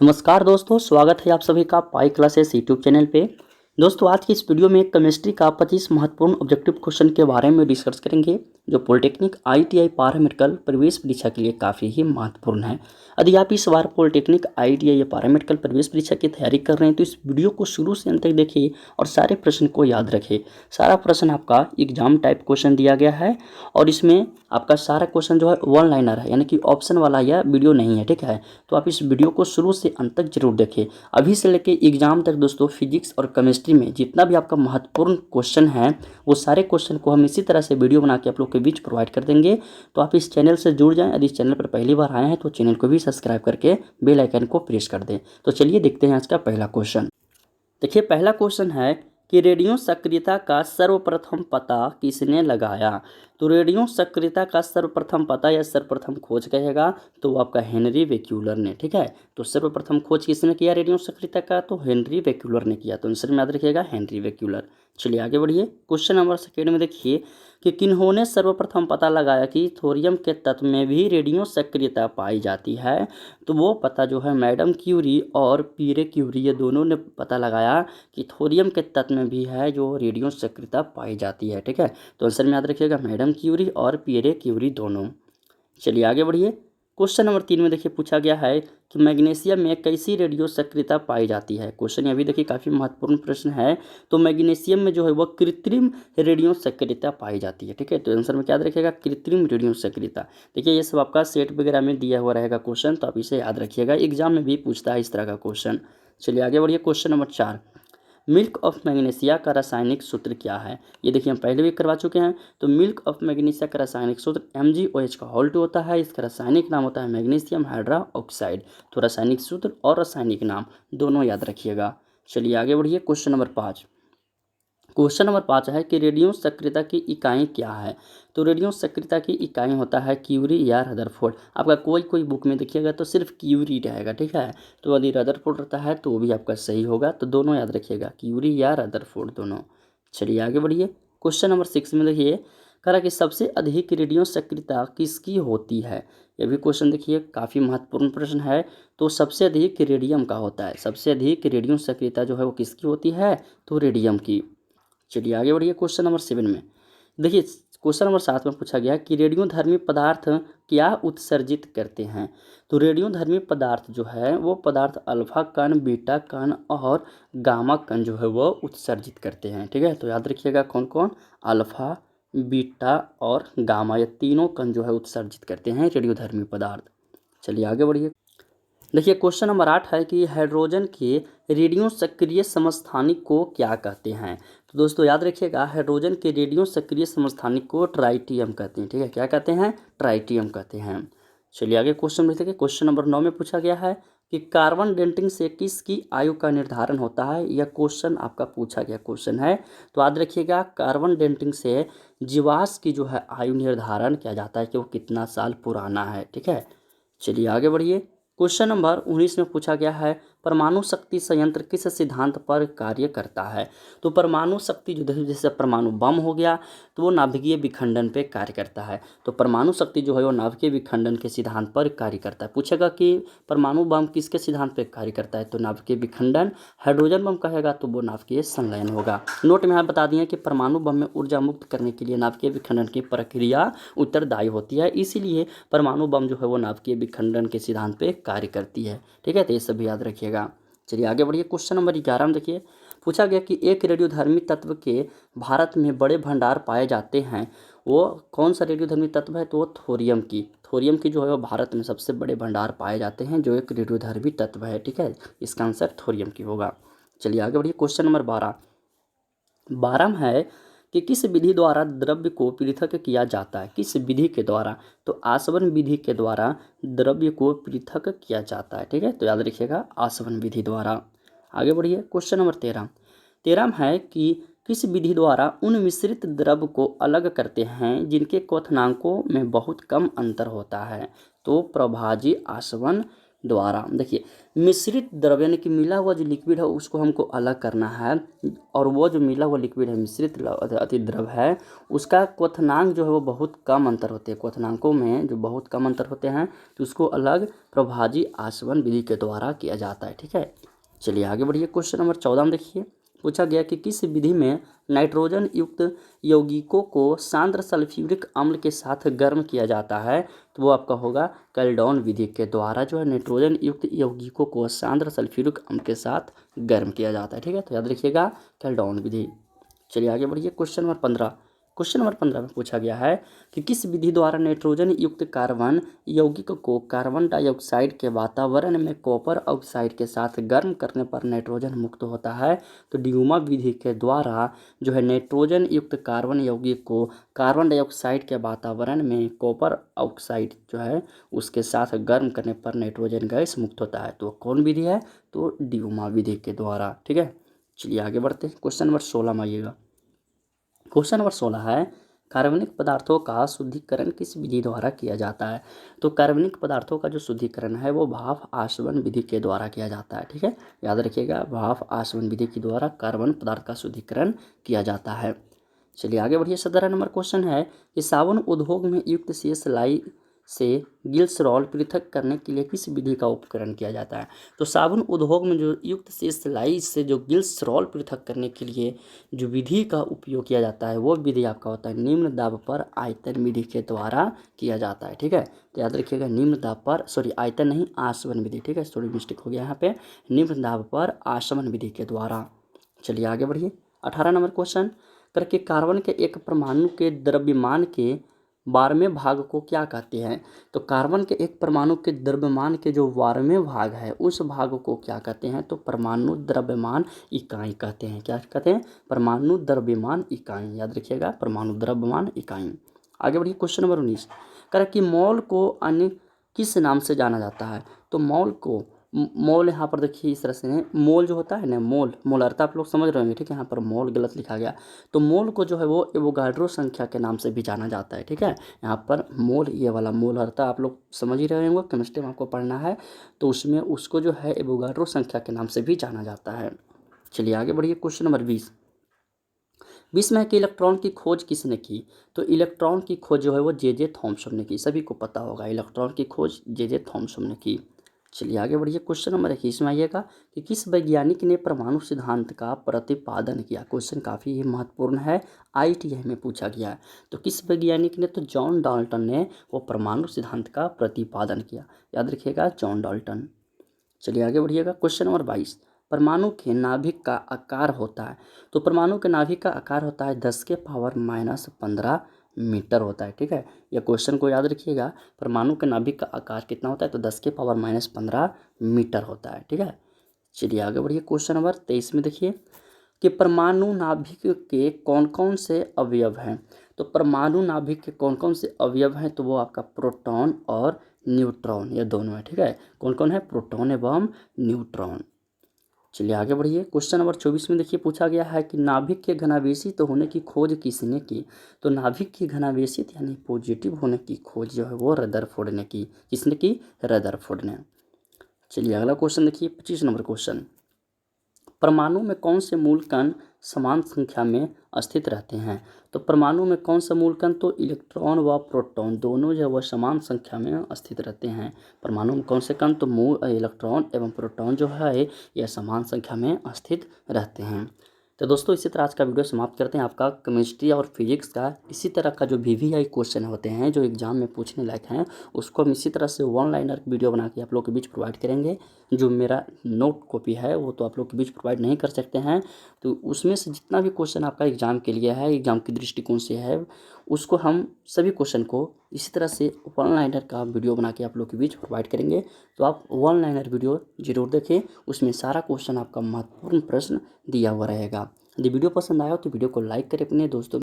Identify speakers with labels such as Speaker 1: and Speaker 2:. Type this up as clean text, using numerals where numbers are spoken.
Speaker 1: नमस्कार दोस्तों, स्वागत है आप सभी का पाई क्लासेस यूट्यूब चैनल पे। दोस्तों, आज की इस वीडियो में केमिस्ट्री का 25 महत्वपूर्ण ऑब्जेक्टिव क्वेश्चन के बारे में डिस्कस करेंगे, जो पॉलिटेक्निक आईटीआई पैरामेडिकल प्रवेश परीक्षा के लिए काफ़ी ही महत्वपूर्ण है। यदि आप इस बार पॉलिटेक्निक आईटीआई या पैरामेडिकल प्रवेश परीक्षा की तैयारी कर रहे हैं तो इस वीडियो को शुरू से अंत तक देखिए और सारे प्रश्न को याद रखें। सारा प्रश्न आपका एग्जाम टाइप क्वेश्चन दिया गया है और इसमें आपका सारा क्वेश्चन जो है वन लाइनर है, यानी कि ऑप्शन वाला यह वीडियो नहीं है, ठीक है। तो आप इस वीडियो को शुरू से अंत तक जरूर देखें। अभी से लेके एग्जाम तक दोस्तों फिजिक्स और केमिस्ट्री में जितना भी आपका महत्वपूर्ण क्वेश्चन है वो सारे क्वेश्चन को हम इसी तरह से वीडियो बना के आप लोग के बीच प्रोवाइड कर देंगे। तो आप इस चैनल से जुड़ जाएं। यदि इस चैनल पर पहली बार आए हैं तो चैनल को भी सब्सक्राइब करके बेल आइकन को प्रेस कर दें। तो चलिए देखते हैं आज का पहला क्वेश्चन। देखिए, पहला क्वेश्चन है कि रेडियो सक्रियता का सर्वप्रथम पता किसने लगाया। तो रेडियो सक्रियता का सर्वप्रथम पता या सर्वप्रथम खोज कहेगा तो वो आपका हेनरी बेक्यूलर ने, ठीक है। तो सर्वप्रथम खोज किसने किया रेडियो सक्रियता का, तो हेनरी बेक्यूलर ने किया। तो आंसर में याद रखिएगा हेनरी बेक्यूलर। चलिए आगे बढ़िए। क्वेश्चन नंबर सेकेंड में देखिए कि किन्होंने सर्वप्रथम पता लगाया कि थोरियम के तत्व में भी रेडियो सक्रियता पाई जाती है। तो वो पता जो है मैडम क्यूरी और पीरे क्यूरी, ये दोनों ने पता लगाया कि थोरियम के तत्व में भी है जो रेडियो सक्रियता पाई जाती है, ठीक है। तो आंसर में याद रखिएगा मैडम क्यूरी और पीरे क्यूरी दोनों। चलिए आगे बढ़िए। क्वेश्चन नंबर 3 में देखिए पूछा गया है कि मैग्नीशियम में कैसी रेडियो सक्रियता पाई जाती है। क्वेश्चन अभी देखिए काफ़ी महत्वपूर्ण प्रश्न है। तो मैग्नीशियम में जो है वह कृत्रिम रेडियो सक्रियता पाई जाती है, ठीक है। तो आंसर में क्या याद रखिएगा कृत्रिम रेडियो सक्रियता। देखिए ये सब आपका सेट वगैरह में दिया हुआ रहेगा क्वेश्चन, तो आप इसे याद रखिएगा, एग्जाम में भी पूछता है इस तरह का क्वेश्चन। चलिए आगे बढ़िए। Question number 4, milk of magnesia का रासायनिक सूत्र क्या है। ये देखिए हम पहले भी करवा चुके हैं। तो मिल्क ऑफ मैग्नीशिया का रासायनिक सूत्र MgOH का होल2 होता है। इसका रासायनिक नाम होता है मैग्नीशियम हाइड्रा ऑक्साइड। तो रासायनिक सूत्र और रासायनिक नाम दोनों याद रखिएगा। चलिए आगे बढ़िए। क्वेश्चन नंबर 5, क्वेश्चन नंबर 5 है कि रेडियो सक्रियता की इकाई क्या है। तो रेडियो सक्रियता की इकाई होता है क्यूरी या रदरफोर्ड। आपका कोई बुक में देखिएगा तो सिर्फ क्यूरी रहेगा, ठीक है। तो यदि रदरफोर्ड रहता है तो वो भी आपका सही होगा। तो दोनों याद रखिएगा, क्यूरी या रदरफोर्ड दोनों। चलिए आगे बढ़िए। क्वेश्चन नंबर 6 में देखिए कह रहा कि सबसे अधिक रेडियो सक्रियता किसकी होती है। ये भी क्वेश्चन देखिए काफ़ी महत्वपूर्ण प्रश्न है। तो सबसे अधिक रेडियम का होता है। सबसे अधिक रेडियो सक्रियता जो है वो किसकी होती है, तो रेडियम की। चलिए आगे बढ़िए। क्वेश्चन नंबर 7 में देखिए क्वेश्चन नंबर 7 में पूछा गया कि रेडियोधर्मी पदार्थ क्या उत्सर्जित करते हैं। तो रेडियोधर्मी पदार्थ जो है वो पदार्थ अल्फा कण, बीटा कण और गामा कण जो है वो उत्सर्जित करते हैं, ठीक है। तो याद रखिएगा कौन कौन, अल्फा, बीटा और गामा, ये तीनों कण जो है उत्सर्जित करते हैं रेडियोधर्मी पदार्थ। चलिए आगे बढ़िए। देखिए क्वेश्चन नंबर 8 है कि हाइड्रोजन के रेडियो सक्रिय समस्थानिक को क्या कहते हैं। तो दोस्तों याद रखिएगा हाइड्रोजन के रेडियो सक्रिय समस्थानिक को ट्राइटियम कहते हैं, ठीक है। क्या कहते हैं, ट्राइटियम कहते हैं। चलिए आगे क्वेश्चन देखिए। क्वेश्चन नंबर 9 में पूछा गया है कि कार्बन डेटिंग से किसकी आयु का निर्धारण होता है। यह क्वेश्चन आपका पूछा गया क्वेश्चन है। तो याद रखिएगा कार्बन डेटिंग से जीवाश्म की जो है आयु निर्धारण किया जाता है कि वो कितना साल पुराना है, ठीक है। चलिए आगे बढ़िए। क्वेश्चन नंबर 19 में पूछा गया है परमाणु शक्ति संयंत्र किस सिद्धांत पर कार्य करता है। तो परमाणु शक्ति जो जैसे परमाणु बम हो गया तो वो नाभिकीय विखंडन पे कार्य करता है। तो परमाणु शक्ति जो है वो नाभिकीय विखंडन के सिद्धांत पर कार्य करता है। पूछेगा कि परमाणु बम किसके सिद्धांत पर कार्य करता है, तो नाभिकीय विखंडन। हाइड्रोजन बम कहेगा तो वो नाभिकीय संलयन होगा। नोट में आप बता दिए कि परमाणु बम में ऊर्जा मुक्त करने के लिए नाभिकीय विखंडन की प्रक्रिया उत्तरदायी होती है, इसीलिए परमाणु बम जो है वो नाभिकीय विखंडन के सिद्धांत पे कार्य करती है, ठीक है। तो ये सब याद रखिएगा। चलिए आगे बढ़िए। क्वेश्चन नंबर 11 में देखिए पूछा गया कि एक रेडियोधर्मी तत्व के भारत में बड़े भंडार पाए जाते हैं, वो कौन सा रेडियोधर्मी तत्व है, तो वो थोरियम की। थोरियम की जो है वो भारत में सबसे बड़े भंडार पाए जाते हैं, जो एक रेडियोधर्मी तत्व है, ठीक है। इसका आंसर थोरियम की होगा। चलिए आगे बढ़िए। क्वेश्चन नंबर 12 में है कि किस विधि द्वारा द्रव्य को पृथक किया जाता है। किस विधि के द्वारा, तो आसवन विधि के द्वारा द्रव्य को पृथक किया जाता है, ठीक है। तो याद रखिएगा आसवन विधि द्वारा। आगे बढ़िए। क्वेश्चन नंबर 13 में है कि किस विधि द्वारा उन मिश्रित द्रव्य को अलग करते हैं जिनके क्वथनांकों में बहुत कम अंतर होता है। तो प्रभाजी आसवन द्वारा। देखिए मिश्रित द्रव्य यानी कि मिला हुआ जो लिक्विड है उसको हमको अलग करना है, और वो जो मिला हुआ लिक्विड है मिश्रित अति द्रव है उसका क्वथनांक जो है वो बहुत कम अंतर होते हैं, क्वथनांकों में जो बहुत कम अंतर होते हैं तो उसको अलग प्रभाजी आसवन विधि के द्वारा किया जाता है। ठीक है, चलिए आगे बढ़िए। क्वेश्चन नंबर 14 में देखिए पूछा गया कि किस विधि में नाइट्रोजन युक्त यौगिकों को सांद्र सल्फ्यूरिक अम्ल के साथ गर्म किया जाता है, तो वो आपका होगा कैल्डॉन विधि के द्वारा जो है नाइट्रोजन युक्त यौगिकों को सांद्र सल्फ्यूरिक अम्ल के साथ गर्म किया जाता है। ठीक है, तो याद रखिएगा कैल्डॉन विधि। चलिए आगे बढ़िए। क्वेश्चन नंबर 15 में पूछा गया है कि किस विधि द्वारा नाइट्रोजन युक्त कार्बन यौगिक को कार्बन डाइऑक्साइड के वातावरण में कॉपर ऑक्साइड के साथ गर्म करने पर नाइट्रोजन मुक्त होता है, तो ड्यूमा विधि के द्वारा जो है नाइट्रोजन युक्त कार्बन यौगिक को कार्बन डाइऑक्साइड के वातावरण में कॉपर ऑक्साइड जो है उसके साथ गर्म करने पर नाइट्रोजन गैस मुक्त होता है। तो कौन विधि है, तो ड्यूमा विधि के द्वारा। ठीक है, चलिए आगे बढ़ते हैं। क्वेश्चन नंबर 16 में आइएगा। क्वेश्चन नंबर 16 है कार्बनिक पदार्थों का शुद्धिकरण किस विधि द्वारा किया जाता है, तो कार्बनिक पदार्थों का जो शुद्धिकरण है वो भाप आसवन विधि के द्वारा किया जाता है। ठीक है, याद रखिएगा भाप आसवन विधि के द्वारा कार्बन पदार्थ का शुद्धिकरण किया जाता है। चलिए आगे बढ़िए। 17 नंबर क्वेश्चन है कि साबुन उद्योग में युक्त शेष लाई से ग्लिसरॉल पृथक करने के लिए किस विधि का उपकरण किया जाता है, तो साबुन उद्योग में जो युक्त शेष लाई से जो ग्लिसरॉल पृथक करने के लिए जो विधि का उपयोग किया जाता है वो विधि आपका होता है निम्न दाब पर आयतन विधि के द्वारा किया जाता है। ठीक है, तो याद रखिएगा निम्न दाब पर, आयतन नहीं आसवन विधि। ठीक है, मिस्टेक हो गया यहाँ पे, निम्न दाब पर आसवन विधि के द्वारा। चलिए आगे बढ़िए। 18 नंबर क्वेश्चन करके कार्बन के एक परमाणु के द्रव्यमान के 12वें भाग को क्या कहते हैं, तो कार्बन के एक परमाणु के द्रव्यमान के जो 12वें भाग है उस भाग को क्या कहते हैं, तो परमाणु द्रव्यमान इकाई कहते हैं। क्या कहते हैं, परमाणु द्रव्यमान इकाई। याद रखिएगा परमाणु द्रव्यमान इकाई। आगे बढ़िए। क्वेश्चन नंबर 19 कर कि मॉल को अन्य किस नाम से जाना जाता है, तो मोल यहाँ पर देखिए इस तरह से है, मोल जो होता है ना, मोल अर्थ आप लोग समझ रहे होंगे। ठीक है, यहाँ पर मोल गलत लिखा गया, तो मोल को जो है वो एवोगाड्रो संख्या के नाम से भी जाना जाता है। ठीक है, यहाँ पर मोल, ये वाला मोल अर्थ आप लोग समझ ही रहे होंगे, केमिस्ट्री में आपको पढ़ना है तो उसमें उसको जो है एवोगाड्रो संख्या के नाम से भी जाना जाता है। चलिए आगे बढ़िए। क्वेश्चन नंबर 20 में है कि इलेक्ट्रॉन की खोज किसने की, तो इलेक्ट्रॉन की खोज जो है वो जे थॉम्सन ने की। सभी को पता होगा इलेक्ट्रॉन की खोज जे थॉम्सन ने की। चलिए आगे बढ़िए। क्वेश्चन नंबर 21 में आइएगा कि किस वैज्ञानिक ने परमाणु सिद्धांत का प्रतिपादन किया। क्वेश्चन काफ़ी ही महत्वपूर्ण है, IIT में पूछा गया है। तो किस वैज्ञानिक ने, तो जॉन डाल्टन ने वो परमाणु सिद्धांत का प्रतिपादन किया। याद रखिएगा जॉन डाल्टन। चलिए आगे बढ़िएगा। क्वेश्चन नंबर 22 परमाणु के नाभिक का आकार होता है, तो परमाणु के नाभिक का आकार होता है 10⁻⁻15 मीटर होता है। ठीक है, यह क्वेश्चन को याद रखिएगा, परमाणु के नाभिक का आकार कितना होता है, तो 10⁻⁻15 मीटर होता है। ठीक है, चलिए आगे बढ़िए। क्वेश्चन नंबर 23 में देखिए कि परमाणु नाभिक के कौन कौन से अवयव हैं, तो परमाणु नाभिक के कौन कौन से अवयव हैं, तो वो आपका प्रोटॉन और न्यूट्रॉन, ये दोनों है। ठीक है, कौन कौन है, प्रोटॉन एवं न्यूट्रॉन। चलिए आगे बढ़िए। क्वेश्चन नंबर 24 में देखिए पूछा गया है कि नाभिक के घनावेशित होने की खोज किसने की, तो नाभिक के घनावेशित यानी पॉजिटिव होने की खोज जो है वो रदरफोर्ड ने की। किसने की, रदरफोर्ड ने। चलिए अगला क्वेश्चन देखिए 25 नंबर क्वेश्चन परमाणु में कौन से मूल कण समान संख्या में स्थित रहते हैं, तो परमाणु में कौन सा मूल कण, तो इलेक्ट्रॉन व प्रोटॉन दोनों जो है वह समान संख्या में स्थित रहते हैं। परमाणु में कौन से कण, तो मूल इलेक्ट्रॉन एवं प्रोटॉन जो है यह समान संख्या में स्थित रहते हैं। तो दोस्तों इसी तरह आज का वीडियो समाप्त करते हैं। आपका केमिस्ट्री और फिजिक्स का इसी तरह का जो VVI क्वेश्चन होते हैं जो एग्जाम में पूछने लायक हैं उसको हम इसी तरह से वन लाइनर वीडियो बना के आप लोग के बीच प्रोवाइड करेंगे। जो मेरा नोट कॉपी है वो तो आप लोग के बीच प्रोवाइड नहीं कर सकते हैं, तो उसमें से जितना भी क्वेश्चन आपका एग्जाम के लिए है, एग्जाम की दृष्टिकोण से है, उसको हम सभी क्वेश्चन को इसी तरह से वन लाइनर का वीडियो बना के आप लोग के बीच प्रोवाइड करेंगे। तो आप वन लाइनर वीडियो जरूर देखें, उसमें सारा क्वेश्चन आपका महत्वपूर्ण प्रश्न दिया हुआ रहेगा। यदि वीडियो पसंद आया तो वीडियो को लाइक करें, अपने दोस्तों